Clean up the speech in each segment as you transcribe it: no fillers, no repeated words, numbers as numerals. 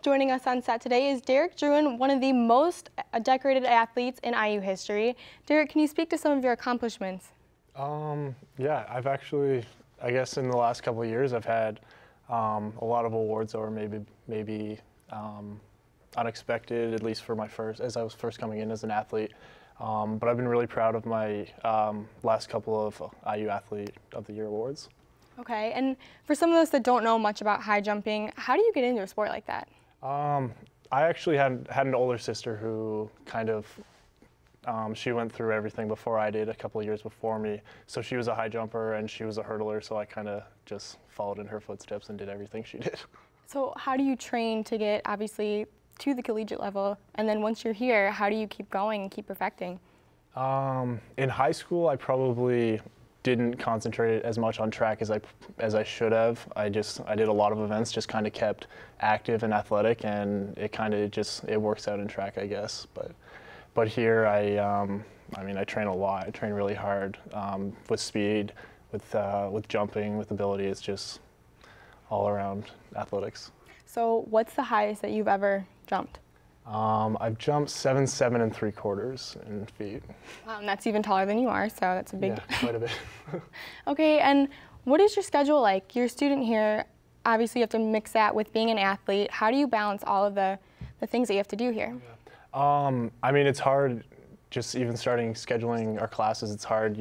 Joining us on set today is Derek Drouin, one of the most decorated athletes in IU history. Derek, can you speak to some of your accomplishments? Yeah, I've actually, I guess in the last couple of years, I've had a lot of awards that were maybe unexpected, at least for as I was first coming in as an athlete. But I've been really proud of my last couple of IU Athlete of the Year awards. Okay, and for some of us that don't know much about high jumping, how do you get into a sport like that? I actually had an older sister who kind of, she went through everything before I did a couple of years before me. So she was a high jumper and she was a hurdler, so I kind of just followed in her footsteps and did everything she did. So how do you train to get, obviously, to the collegiate level? And then once you're here, how do you keep going and keep perfecting? In high school, I probably didn't concentrate as much on track as I should have. I did a lot of events, just kind of kept active and athletic, and it kind of it works out in track, I guess. But here I mean, I train a lot. I train really hard with speed, with jumping, with ability. It's just all around athletics. So what's the highest that you've ever jumped? I've jumped 7'7" 3/4 in feet. Wow, and that's even taller than you are, so that's a big... Yeah, quite a bit. Okay, and what is your schedule like? You're a student here. Obviously, you have to mix that with being an athlete. How do you balance all of the things that you have to do here? Yeah. I mean, it's hard, just even starting scheduling our classes, it's hard.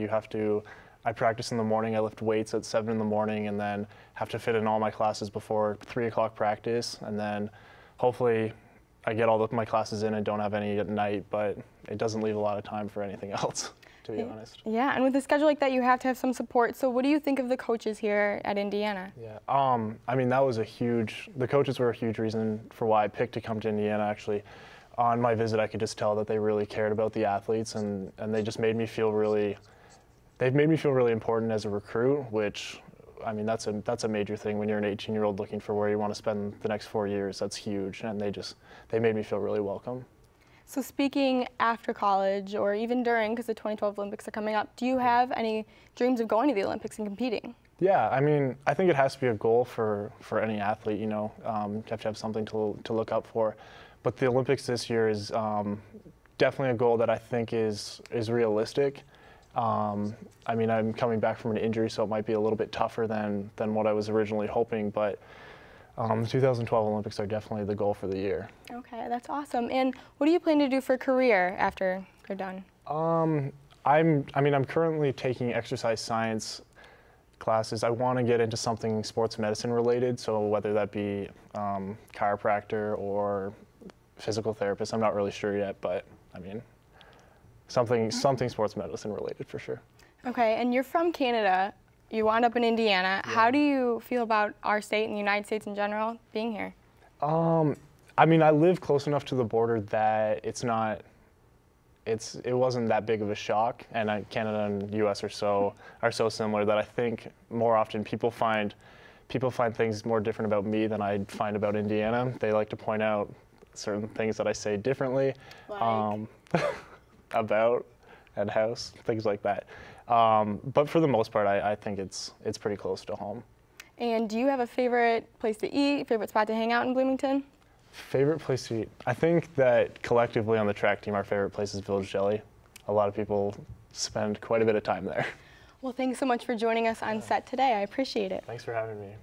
I practice in the morning. I lift weights at 7 in the morning and then have to fit in all my classes before 3 o'clock practice, and then hopefully I get all of my classes in and don't have any at night, but it doesn't leave a lot of time for anything else, to be honest. Yeah, and with a schedule like that, you have to have some support. So what do you think of the coaches here at Indiana? Yeah, I mean, the coaches were a huge reason for why I picked to come to Indiana, actually. On my visit, I could just tell that they really cared about the athletes, and they just made me feel really important as a recruit, which, I mean, that's a major thing when you're an 18-year-old looking for where you want to spend the next 4 years. That's huge, and they made me feel really welcome. So speaking after college, or even during, because the 2012 Olympics are coming up, do you have any dreams of going to the Olympics and competing? Yeah, I mean, I think it has to be a goal for any athlete, you know. You have to have something to look up for. But the Olympics this year is definitely a goal that I think is realistic. I mean, I'm coming back from an injury, so it might be a little bit tougher than what I was originally hoping, but the 2012 Olympics are definitely the goal for the year. Okay, that's awesome. And what do you plan to do for a career after you're done? I'm currently taking exercise science classes. I want to get into something sports medicine related, so whether that be chiropractor or physical therapist, I'm not really sure yet, but I mean, something sports medicine related for sure. Okay, and you're from Canada. You wound up in Indiana. Yeah. How do you feel about our state and the United States in general being here? I mean, I live close enough to the border that it wasn't that big of a shock, and Canada and U.S. are so similar that I think more often people find things more different about me than I'd find about Indiana. They like to point out certain things that I say differently. Like? About and house, things like that. But for the most part, I think it's pretty close to home. And do you have a favorite place to eat, favorite spot to hang out in Bloomington? Favorite place to eat? I think that collectively on the track team, our favorite place is Village Deli. A lot of people spend quite a bit of time there. Well, thanks so much for joining us on set today. I appreciate it. Thanks for having me.